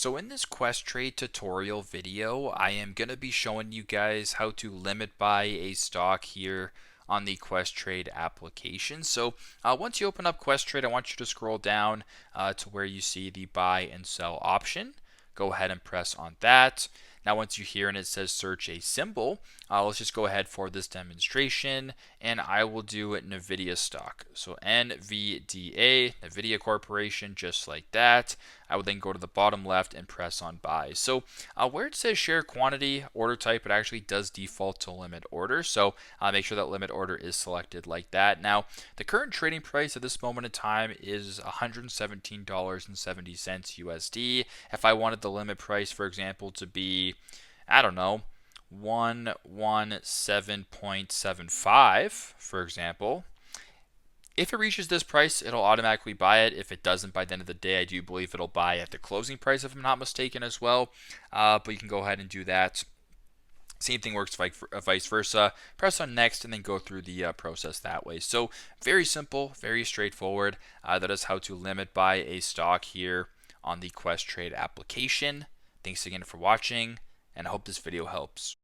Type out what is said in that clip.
So in this Questrade tutorial video, I am going to be showing you guys how to limit buy a stock here on the Questrade application. So once you open up Questrade, I want you to scroll down to where you see the buy and sell option. Go ahead and press on that. Now once you're here and it says search a symbol, let's just go ahead for this demonstration and I will do NVIDIA stock. So NVDA, NVIDIA Corporation, just like that. I would then go to the bottom left and press on buy. So where it says share quantity, order type, it actually does default to limit order. So make sure that limit order is selected like that. Now, the current trading price at this moment in time is $117.70 USD. If I wanted the limit price, for example, to be, I don't know, 117.75, for example. If it reaches this price, it'll automatically buy it. If it doesn't by the end of the day, I do believe it'll buy at the closing price, if I'm not mistaken, as well. But you can go ahead and do that. Same thing works vice versa. Press on next and then go through the process that way. So very simple, very straightforward. That is how to limit buy a stock here on the Questrade application. Thanks again for watching, and I hope this video helps.